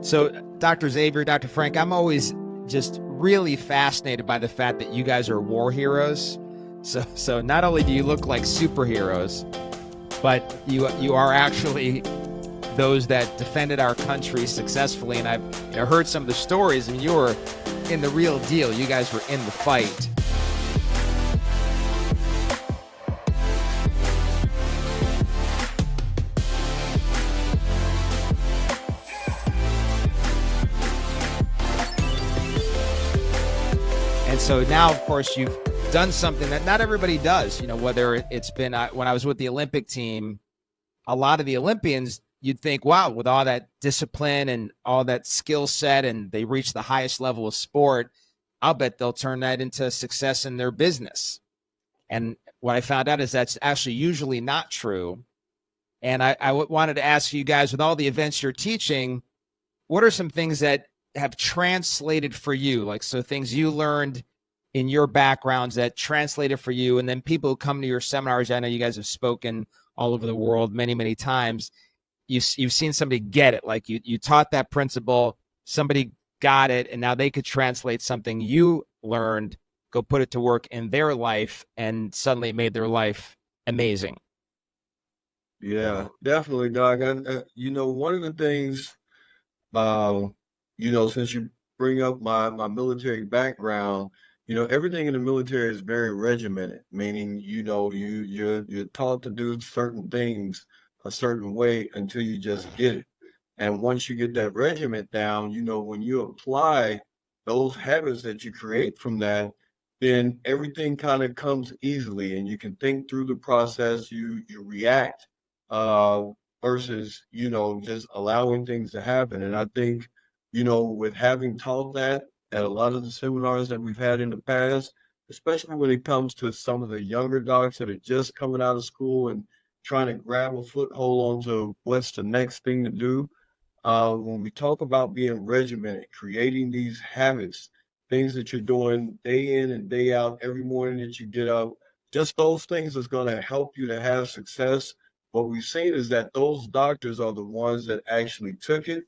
So, Dr. Xaivier, Dr. Frank, I'm always just really fascinated by the fact that you guys are war heroes. So not only do you look like superheroes, but you are actually those that defended our country successfully. And I've heard some of the stories, and you were in the real deal. You guys were in the fight. And so now, of course, you've done something that not everybody does, whether it's been when I was with the Olympic team, a lot of the Olympians, you'd think, wow, with all that discipline and all that skill set, and they reach the highest level of sport, I'll bet they'll turn that into success in their business. And what I found out is that's actually usually not true. And I wanted to ask you guys, with all the events you're teaching, what are some things that have translated for you? Like, so things you learned in your backgrounds that translated for you, and then people who come to your seminars, I know you guys have spoken all over the world many, many times. You've seen somebody get it. Like you taught that principle, somebody got it, and now they could translate something you learned, go put it to work in their life, and suddenly it made their life amazing. Yeah, definitely, Doc. And one of the things, since you bring up my military background, everything in the military is very regimented, meaning, you're taught to do certain things a certain way until you just get it. And once you get that regiment down, when you apply those habits that you create from that, then everything kind of comes easily and you can think through the process, you react uh versus, just allowing things to happen. And I think, with having taught that at a lot of the seminars that we've had in the past, especially when it comes to some of the younger docs that are just coming out of school and trying to grab a foothold onto what's the next thing to do. When we talk about being regimented, creating these habits, things that you're doing day in and day out, every morning that you get up, just those things is going to help you to have success. What we've seen is that those doctors are the ones that actually took it.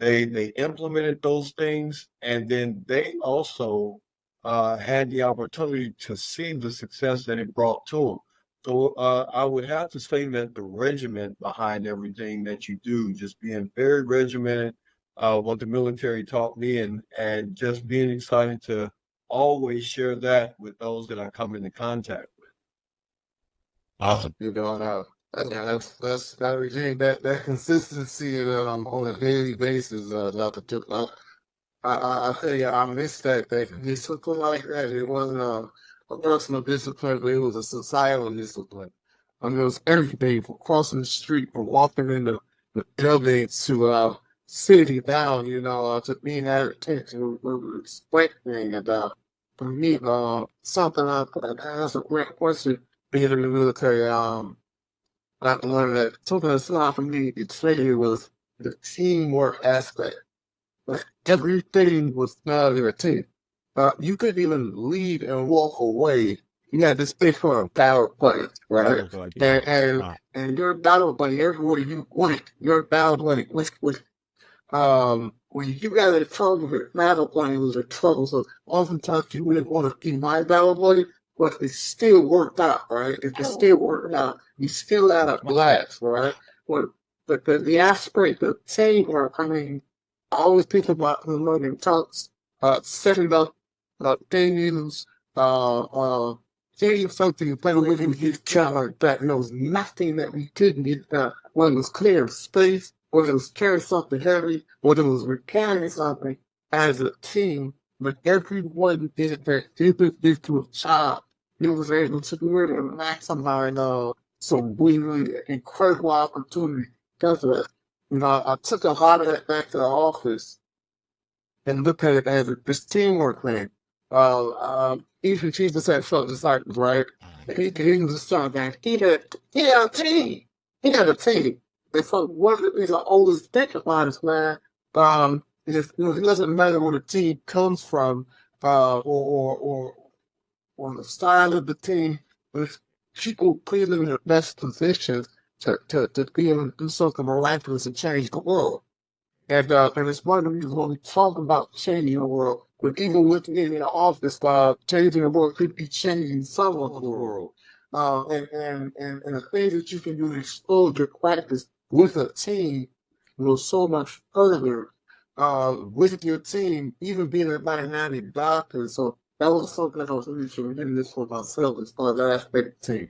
They implemented those things, and then they also had the opportunity to see the success that it brought to them. So I would have to say that the regiment behind everything that you do, just being very regimented, what the military taught me, and just being excited to always share that with those that I come into contact with. Awesome. That's again that consistency on a daily basis, Dr. Tipler. I tell you, I missed that discipline like that. It wasn't a personal discipline, but it was a societal discipline. It was every day, from crossing the street, from walking in the building to sitting down, to being at attention, respecting, and for me, something that's a great question. Being in the military, I learned that something that's not for me to say was the teamwork aspect. Like, everything was not a team. You couldn't even leave and walk away. You had to stay for a battle buddy, right? And your battle buddy, everywhere you went, your battle buddy was when you got in trouble with battle buddy, it was a trouble. So oftentimes you wouldn't want to be my battle buddy, but it still worked out, right? It still worked out. You still had a blast, right? But the aspect of teamwork, I mean, I always think about the learning talks, setting up things, saying something better with each other that knows nothing that we couldn't get done. Whether it was clear space, whether it was carrying something heavy, whether it was repairing something as a team, but everyone did their individual job. It was able to really maximize some really incredible opportunity because of it. I took a lot of that back to the office and looked at it as this teamwork thing. Even Jesus had some disciples, right? He was a son guy. He had a team. He had a team. And so one of the things I always think about is, man, it doesn't matter where the team comes from, or the style of the team, but people put them in the best positions to be able to do something miraculous and change the world. And it's one of the reasons when we talk about changing the world, but even within the office, changing the world could be changing someone's world. And the things that you can do to expose your practice with a team go so much further with your team, even being a dynamic doctor. So that was something that I was really sure getting this for myself as far as that aspect of the team.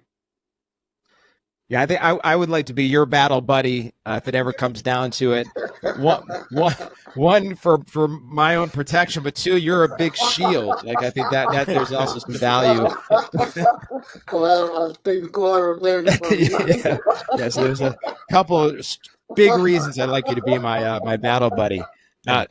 Yeah, I think I would like to be your battle buddy if it ever comes down to it. One for my own protection, but two, you're a big shield. Like I think that there's also some value. Collateral, take the collateral damage from me. Yeah, yeah. So there's a couple of big reasons I'd like you to be my battle buddy. One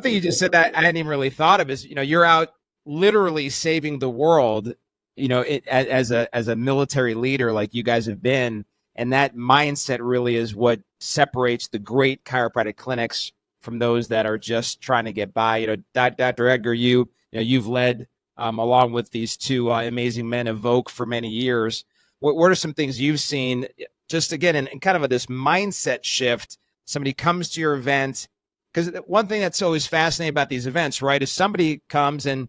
thing you just said that I hadn't even really thought of is, you're out literally saving the world, as a military leader like you guys have been, and that mindset really is what separates the great chiropractic clinics from those that are just trying to get by. Dr. Edgar, you've led along with these two amazing men of Vogue for many years. What are some things you've seen, just again in kind of this mindset shift? Somebody comes to your event, because one thing that's always fascinating about these events, right, is somebody comes and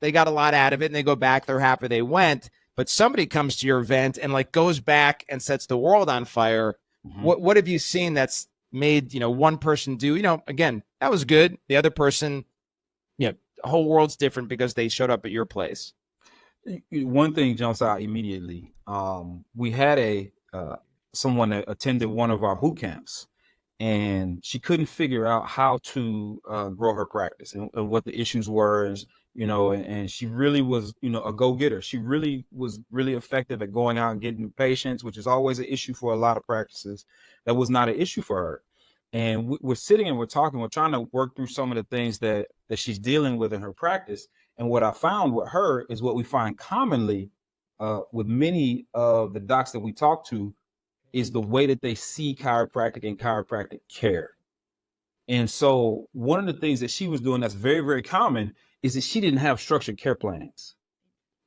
they got a lot out of it and they go back, they're happy they went, but somebody comes to your event and like goes back and sets the world on fire. Mm-hmm. What have you seen that's made one person do, again, that was good, the other person, the whole world's different because they showed up at your place? One thing jumps out immediately. We had someone that attended one of our boot camps, and she couldn't figure out how to grow her practice and what the issues were. And she really was, a go-getter. She really was really effective at going out and getting patients, which is always an issue for a lot of practices. That was not an issue for her. And we're sitting and we're talking, we're trying to work through some of the things that she's dealing with in her practice. And what I found with her is what we find commonly with many of the docs that we talk to is the way that they see chiropractic and chiropractic care. And so one of the things that she was doing that's very, very common is that she didn't have structured care plans,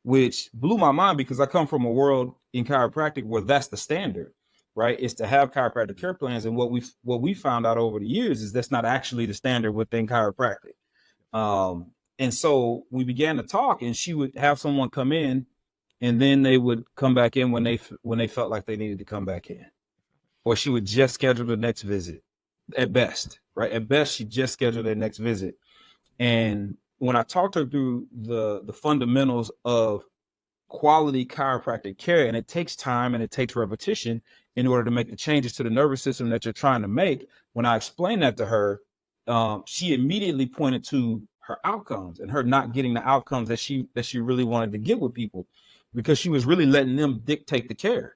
which blew my mind because I come from a world in chiropractic where that's the standard, right? Is to have chiropractic care plans. And what we found out over the years is that's not actually the standard within chiropractic. And so we began to talk, and she would have someone come in, and then they would come back in when they felt like they needed to come back in, or she would just schedule the next visit at best, right? At best, she just scheduled their next visit. And when I talked her through the fundamentals of quality chiropractic care, and it takes time and it takes repetition in order to make the changes to the nervous system that you're trying to make. When I explained that to her, she immediately pointed to her outcomes and her not getting the outcomes that she really wanted to get with people, because she was really letting them dictate the care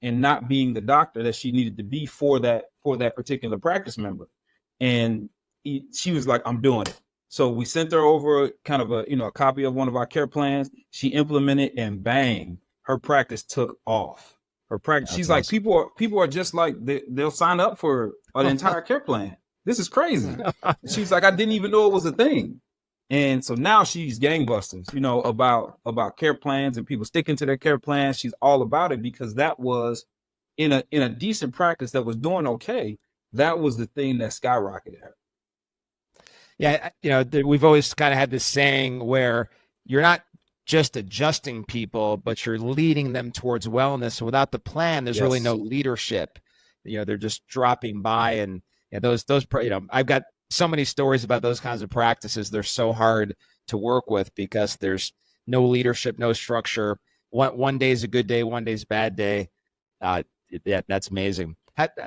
and not being the doctor that she needed to be for that particular practice member. And she was like, I'm doing it. So we sent her over kind of a copy of one of our care plans. She implemented, and bang, her practice took off. Her practice. That's she's awesome. Like, people are just like, they'll sign up for an entire care plan. This is crazy. She's like, I didn't even know it was a thing. And so now she's gangbusters, about care plans and people sticking to their care plans. She's all about it because that was in a decent practice that was doing okay. That was the thing that skyrocketed her. Yeah, we've always kind of had this saying where you're not just adjusting people, but you're leading them towards wellness. So without the plan, there's really no leadership. They're just dropping by, and those I've got so many stories about those kinds of practices. They're so hard to work with because there's no leadership, no structure. One day is a good day, one day's a bad day. That's amazing.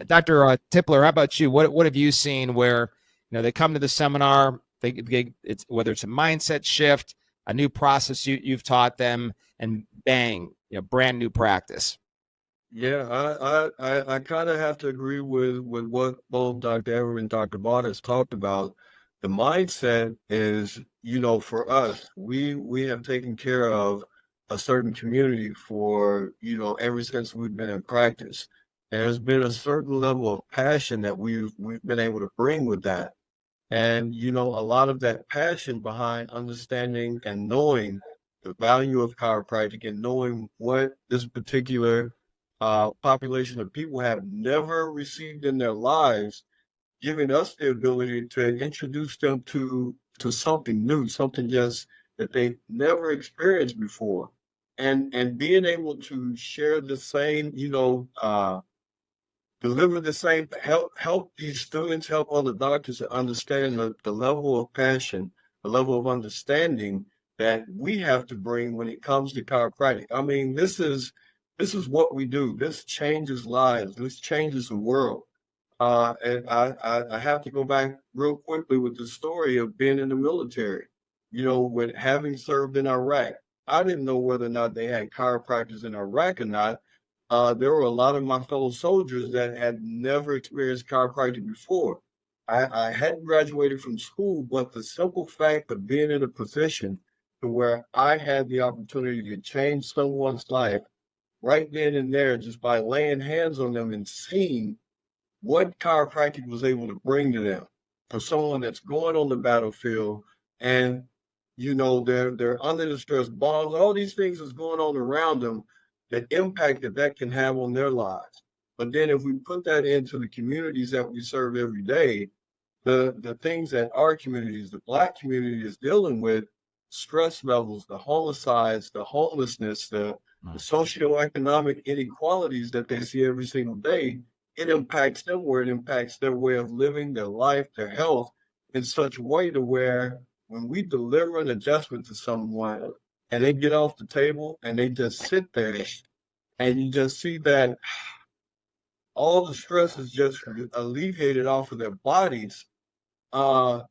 Dr. Tipler, how about you? What have you seen where they come to the seminar, it's whether it's a mindset shift, a new process you've taught them, and bang, brand new practice? Yeah, I kind of have to agree with what both Dr. Everett and Dr. Vaught has talked about. The mindset is, for us, we have taken care of a certain community for, ever since we've been in practice. There's been a certain level of passion that we've been able to bring with that. And, a lot of that passion behind understanding and knowing the value of chiropractic and knowing what this particular population of people have never received in their lives, giving us the ability to introduce them to something new, something just that they never experienced before. And being able to share the same, deliver the same, help these students, help other doctors to understand the level of passion, the level of understanding that we have to bring when it comes to chiropractic. I mean, this is what we do. This changes lives. This changes the world. And I have to go back real quickly with the story of being in the military. With having served in Iraq, I didn't know whether or not they had chiropractors in Iraq or not. There were a lot of my fellow soldiers that had never experienced chiropractic before. I hadn't graduated from school, but the simple fact of being in a position to where I had the opportunity to change someone's life right then and there just by laying hands on them and seeing what chiropractic was able to bring to them for someone that's going on the battlefield and they're under the stress bombs, all these things is going on around them, that impact that can have on their lives. But then if we put that into the communities that we serve every day, the things that our communities, the Black community, is dealing with, stress levels, the homicides, the homelessness, the socioeconomic inequalities that they see every single day, it impacts them where it impacts their way of living, their life, their health in such a way to where when we deliver an adjustment to someone and they get off the table and they just sit there and you just see that all the stress is just alleviated off of their bodies,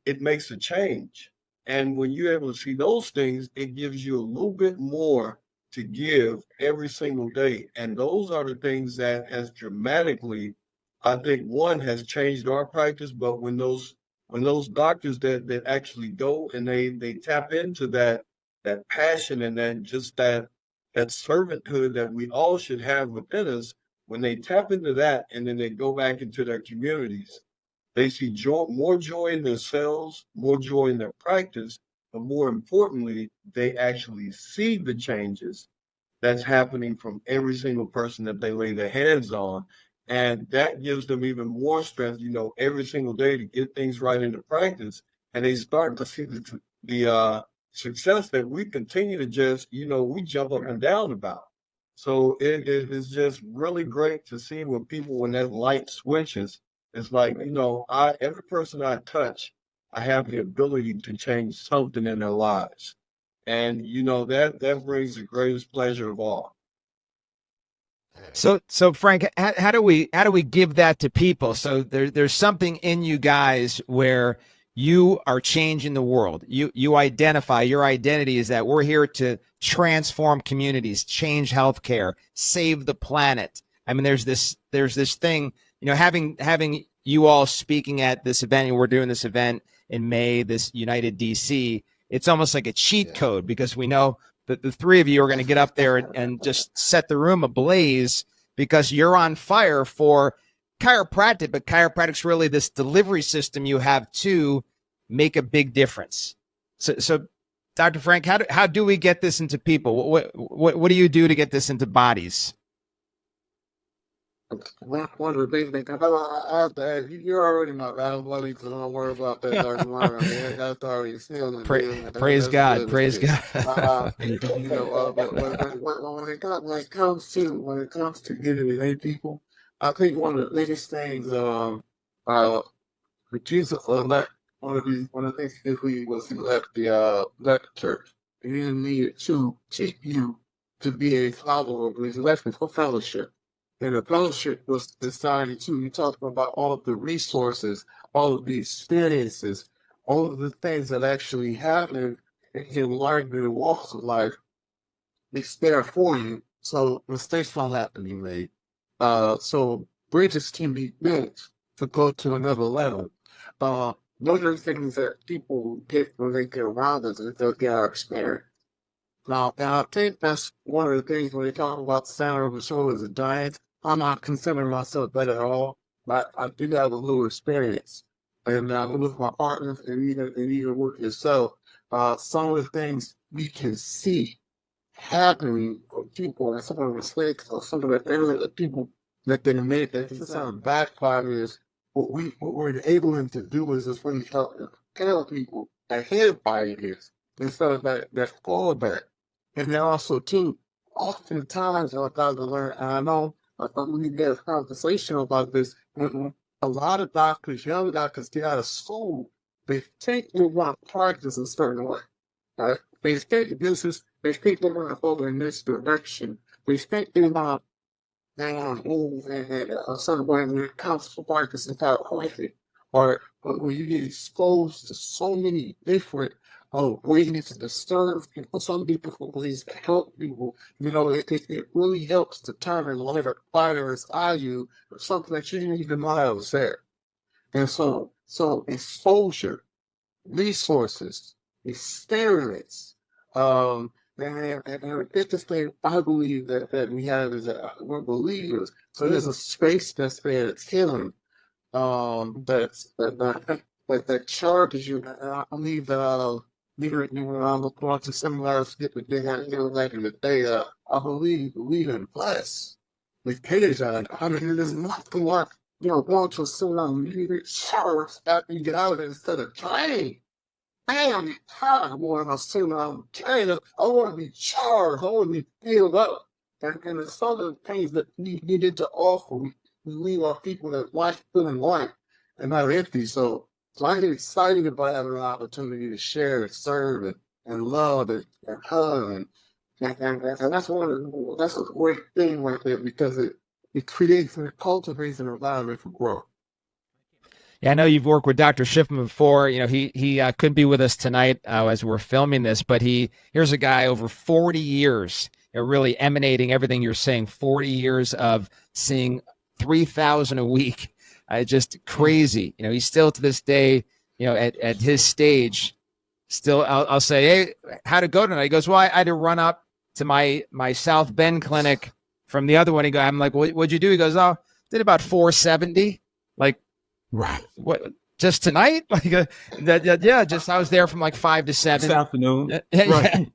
it makes a change. And when you're able to see those things, it gives you a little bit more to give every single day. And those are the things that has dramatically, I think, one, has changed our practice. But when those doctors that actually go and they tap into that passion and that servanthood that we all should have within us, when they tap into that and then they go back into their communities, they see joy, more joy in themselves, more joy in their practice, but more importantly, they actually see the changes that's happening from every single person that they lay their hands on. And that gives them even more strength, every single day to get things right into practice. And they start to see the success that we continue to just, we jump up and down about. So it is just really great to see when that light switches, it's like, every person I touch, I have the ability to change something in their lives. And that brings the greatest pleasure of all. So Frank, how do we give that to people? So there's something in you guys where you are changing the world. You identify, your identity is that we're here to transform communities, change healthcare, save the planet. I mean, there's this thing, having you all speaking at this event, and we're doing this event in May, this United DC. It's almost like a cheat code because we know that the three of you are going to get up there and just set the room ablaze because you're on fire for chiropractic, but chiropractic's really this delivery system you have to make a big difference. So Dr. Frank, how do we get this into people? What do you do to get this into bodies? One of the big things, I have to ask, you're already my buddy, so don't worry about that, Dr. Lerner. I mean, that's already sealed. Praise God, praise God. But when it comes to getting to lay people, I think one of the biggest things, for Jesus left one of the things that we was he left the church. He didn't need to teach you to be a follower, but he left it for fellowship. And the fellowship was decided too. You talked about all of the resources, all of the experiences, all of the things that actually happen and can learn in the walks of life. It's there for you, so mistakes won't have to be made. So bridges can be built to go to another level. Those are the things that people get when they get around us and they'll get our experience. Now, and I think that's one of the things when they talk about the center of the show is a diet. I'm not considering myself better at all, but I do have a little experience. And with my partners and even with yourself, some of the things we can see happening of people and some of the mistakes or some of the errors that people that they made that just sort of backfire is what we're able to do is just really help tell people that head is instead of that fallback. And then also too, oftentimes I've got to learn, and I know we get a conversation about this, when a lot of doctors, young doctors get out of school, they think they want to practice a certain way. Right? They think the business, they think they want to go in this direction. They think they want to move in a certain way when it comes to practice and how quickly. Or when you get exposed to so many different ways to serve people, some people ways to help people, it really helps determine whether fighters value something that you didn't even know was there. And so exposure, resources, experiments, and the biggest thing I believe that we have is that we're believers. So there's a space that's there that's healing, that charges you. And I believe that when I look forward to seminars, get the day out here like in the day, I believe in bless. With page on, I mean, there's nothing like going to a seminar and you get charged after you get out of it instead of training. I am tired more of a seminar. I'm trained. I want to be charged. I want to be filled up. And it's some of the things that we needed to offer. We leave our people that life feeling light and not empty. So I get excited about having an opportunity to share and serve and love and hug and that's that's a great thing right there because it creates and cultivates an environment for growth. Yeah, I know you've worked with Dr. Schiffman before. He couldn't be with us tonight as we're filming this, but here's a guy over 40 years, really emanating everything you're saying. 40 years of seeing 3,000 a week, just crazy. He's still to this day, at his stage, still. I'll say, hey, how'd it go tonight? He goes, well, I had to run up to my South Bend clinic from the other one. I'm like, what'd you do? He goes, oh, did about 470. Like, right. What? Just tonight? Like, yeah. Just I was there from like 5 to 7 this afternoon. Right.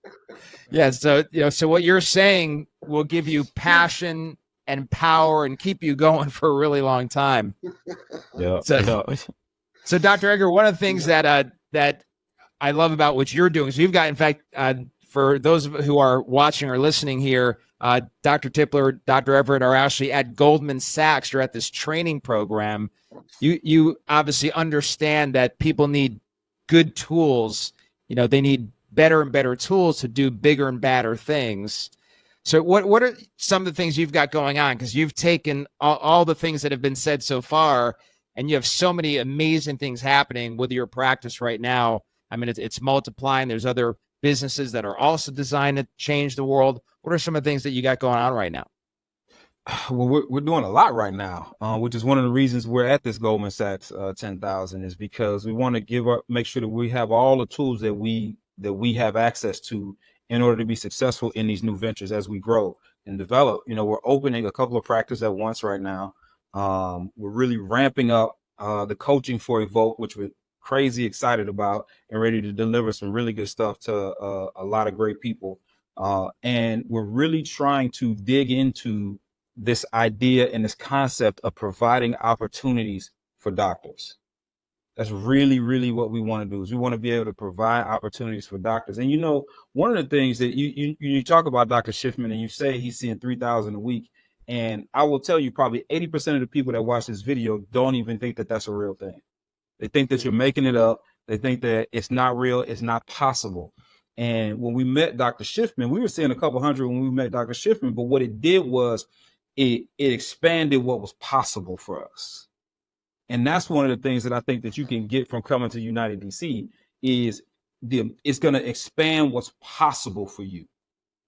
Yeah. So so what you're saying will give you passion and power and keep you going for a really long time. Yeah. So Dr. Edgar, one of the things that I love about what you're doing is you've got, in fact, for those who are watching or listening here, Dr. Tipler, Dr. Everett are actually at Goldman Sachs. You're at this training program. You obviously understand that people need good tools. They need better and better tools to do bigger and badder things. So what are some of the things you've got going on? Because you've taken all the things that have been said so far, and you have so many amazing things happening with your practice right now. I mean, it's multiplying. There's other businesses that are also designed to change the world. What are some of the things that you got going on right now? Well, we're doing a lot right now, which is one of the reasons we're at this Goldman Sachs 10,000 is because we want to make sure that we have all the tools that we have access to in order to be successful in these new ventures as we grow and develop. We're opening a couple of practices at once right now. We're really ramping up the coaching for Vaught, which we're crazy excited about and ready to deliver some really good stuff to a lot of great people. And we're really trying to dig into this idea and this concept of providing opportunities for doctors. That's really, really what we want to do is we want to be able to provide opportunities for doctors. And, one of the things that you talk about Dr. Schiffman and you say he's seeing 3,000 a week. And I will tell you probably 80% of the people that watch this video don't even think that that's a real thing. They think that you're making it up. They think that it's not real. It's not possible. And when we met Dr. Schiffman, we were seeing a couple hundred when we met Dr. Schiffman, but what it did was it expanded what was possible for us. And that's one of the things that I think that you can get from coming to United DC is it's going to expand what's possible for you.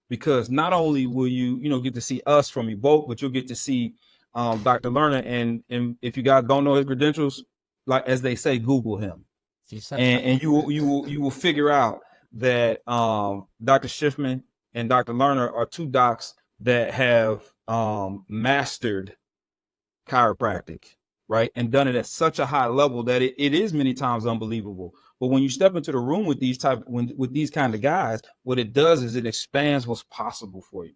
Because not only will you get to see us from Vaught, but you'll get to see Dr. Lerner. And if you guys don't know his credentials, like as they say, Google him, and you will figure out that Dr. Schiffman and Dr. Lerner are two docs that have mastered chiropractic, right, and done it at such a high level that it is many times unbelievable. But when you step into the room with these kind of guys, what it does is it expands what's possible for you.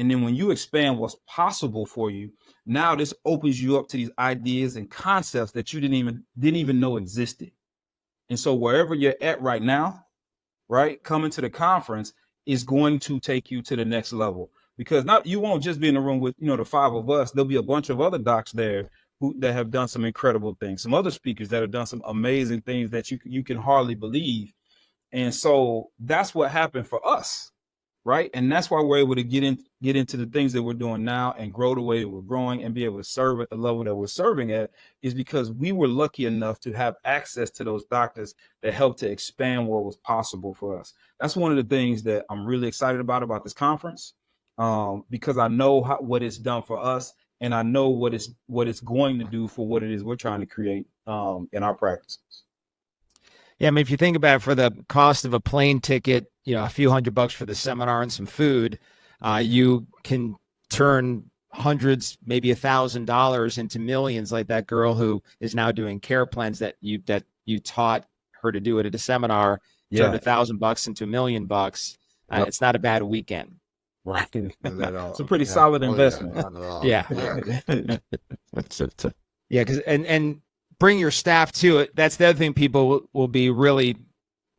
And then when you expand what's possible for you, now this opens you up to these ideas and concepts that you didn't even know existed. And so wherever you're at right now, right, coming to the conference is going to take you to the next level, because you won't just be in the room with, the 5 of us. There'll be a bunch of other docs there that have done some incredible things, some other speakers that have done some amazing things that you can hardly believe. And so that's what happened for us, right? And that's why we're able to get into the things that we're doing now and grow the way that we're growing and be able to serve at the level that we're serving at, is because we were lucky enough to have access to those doctors that helped to expand what was possible for us. That's one of the things that I'm really excited about this conference, because I know what it's done for us, and I know what it's going to do for what it is we're trying to create in our practices. Yeah, I mean, if you think about it, for the cost of a plane ticket, a few $100 for the seminar and some food, you can turn hundreds, maybe $1,000 into millions, like that girl who is now doing care plans that you taught her to do it at a seminar. Turned $1,000 into $1 million. Yep. It's not a bad weekend. Right. It's a pretty solid investment. Yeah. Yeah, because and bring your staff to it. That's the other thing people will be really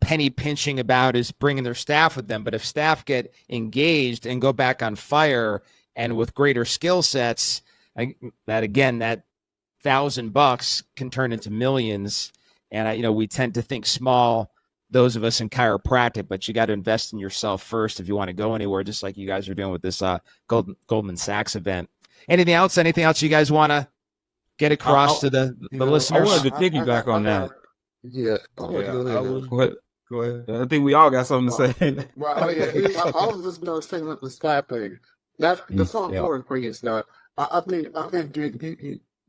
penny pinching about, is bringing their staff with them. But if staff get engaged and go back on fire and with greater skill sets, that $1,000 can turn into millions. And we tend to think small, those of us in chiropractic, but you got to invest in yourself first if you want to go anywhere, just like you guys are doing with this Goldman Sachs event. Anything else you guys want to get across to the listeners? I wanted to piggyback on that. Yeah. Go ahead. I think we all got something to say. Right. I was just going to say about the staff thing. That's so important for you, Scott. I think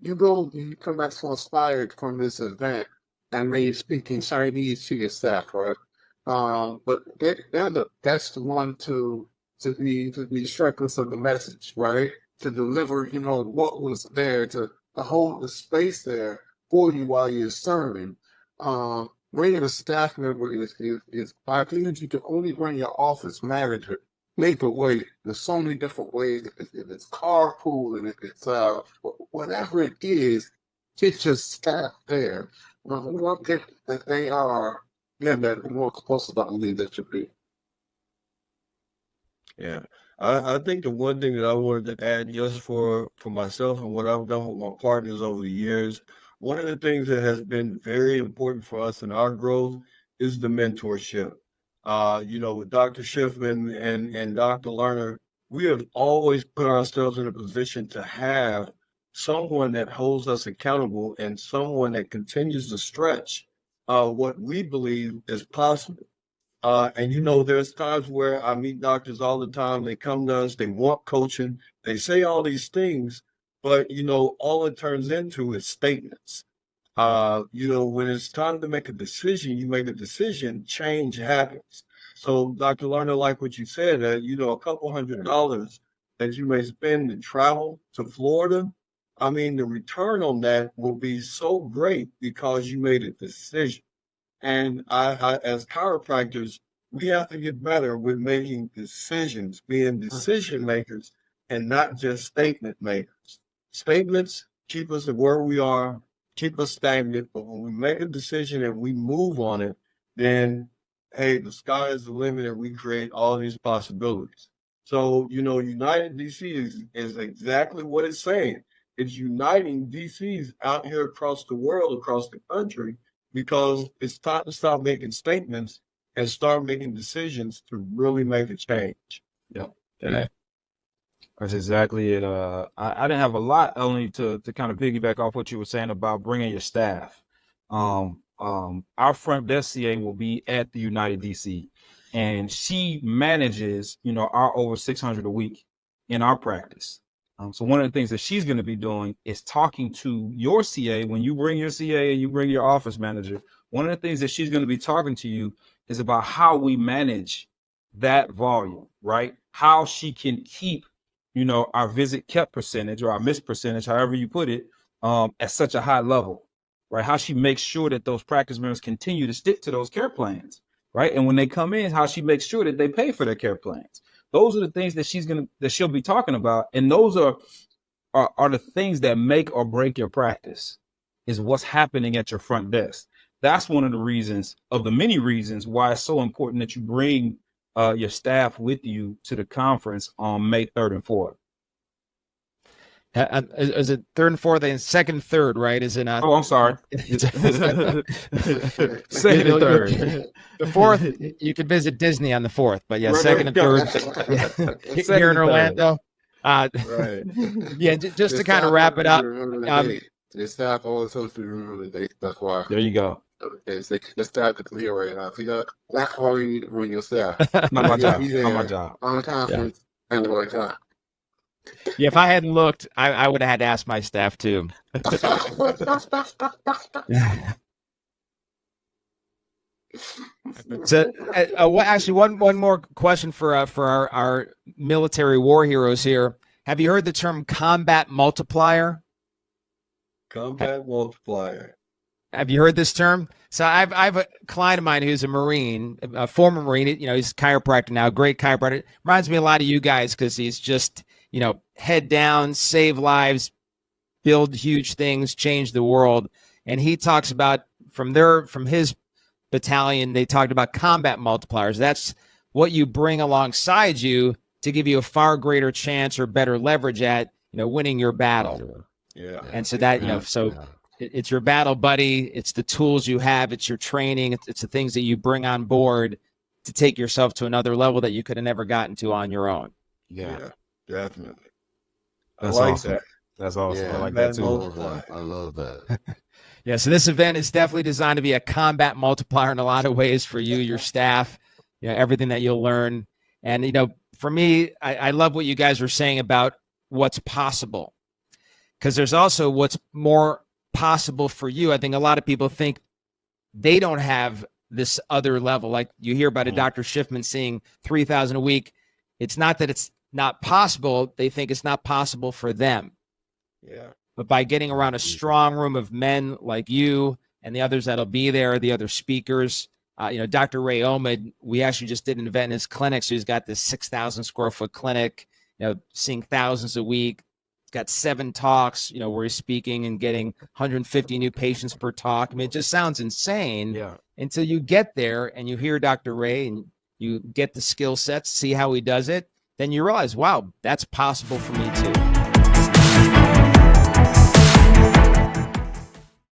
you come back so inspired from this event, and maybe speaking Chinese to your staff, right? But that's the one to be reckless of the message, right? To deliver, what was there, to hold the space there for you while you're serving. Bringing a staff member is I think you can only bring your office manager. Make a way. There's so many different ways. If it's carpool, and if it's whatever it is, get your staff there. What that they are, that more close about me that should be. Yeah. I think the one thing that I wanted to add, just for myself and what I've done with my partners over the years, one of the things that has been very important for us in our growth is the mentorship. With Dr. Schiffman and Dr. Lerner, we have always put ourselves in a position to have someone that holds us accountable and someone that continues to stretch what we believe is possible. And there's times where I meet doctors all the time. They come to us, they want coaching, they say all these things, but all it turns into is statements. When it's time to make a decision, you make a decision, change happens. So, Dr. Lerner, like what you said, a couple $100 that you may spend to travel to Florida, I mean, the return on that will be so great because you made a decision. And I as chiropractors, we have to get better with making decisions, being decision makers, and not just statement makers. Statements keep us at where we are, keep us stagnant, but when we make a decision and we move on it, then, hey, the sky is the limit, and we create all these possibilities. So, United DC is exactly what it's saying. It's uniting DCs out here across the world, across the country, because it's time to stop making statements and start making decisions to really make a change. Yep. Yeah. That's exactly it. I didn't have a lot, only to kind of piggyback off what you were saying about bringing your staff. Our front desk CA will be at the United DC, and she manages, our over 600 a week in our practice. So one of the things that she's going to be doing is talking to your CA. When you bring your CA and you bring your office manager, one of the things that she's going to be talking to you is about how we manage that volume, right? How she can keep, our visit kept percentage or our missed percentage, however you put it, at such a high level, right? How she makes sure that those practice members continue to stick to those care plans, right? And when they come in, how she makes sure that they pay for their care plans, Those are the things that she'll be talking about. And those are the things that make or break your practice, is what's happening at your front desk. That's one of the reasons, of the many reasons, why it's so important that you bring your staff with you to the conference on May 3rd and 4th. Is it 3rd and 4th and 2nd and 3rd, right? Is it not? Oh, I'm sorry. 2nd and 3rd. The 4th, you could visit Disney on the 4th, but yeah, Right. 2nd and 3rd here in Orlando. Right. Yeah, just to kind of wrap it up. The staff always helps you remember the date. That's why. There you go. The staff is clear right now. See that? That's why you need to bring your staff. Not my job. Be there Not my job. on the conference and the right time. Yeah, if I hadn't looked, I would have had to ask my staff too. So, actually, one more question for our military war heroes here. Have you heard the term combat multiplier? Combat multiplier. Have you heard this term? So I've a client of mine who's a Marine, a former Marine. You know, he's a chiropractor now, great chiropractor. Reminds me a lot of you guys because he's just, you know, head down, save lives, build huge things, change the world. And he talks about from his battalion, they talked about combat multipliers. That's what you bring alongside you to give you a far greater chance or better leverage at, you know, winning your battle. Yeah. And so that, you know, it's your battle buddy. It's the tools you have. It's your training. It's the things that you bring on board to take yourself to another level that you could have never gotten to on your own. Yeah, definitely. That's I like awesome. that. That's awesome. Yeah, I like that too. I love that. Yeah, so this event is definitely designed to be a combat multiplier in a lot of ways for you, your staff, you know, everything that you'll learn. And, you know, for me, I love what you guys were saying about what's possible, because there's also what's more possible for you. I think a lot of people think they don't have this other level. Like you hear about a Dr. Schiffman seeing 3,000 a week. It's not that it's not possible. They think it's not possible for them. Yeah. But by getting around a strong room of men like you and the others that'll be there, the other speakers, you know, Dr. Ray Omid, we actually just did an event in his clinic. So he's got this 6,000 square foot clinic, you know, seeing thousands a week. He's got 7 talks, you know, where he's speaking and getting 150 new patients per talk. I mean, it just sounds insane until you get there and you hear Dr. Ray and you get the skill sets, see how he does it. Then you realize, wow, that's possible for me too.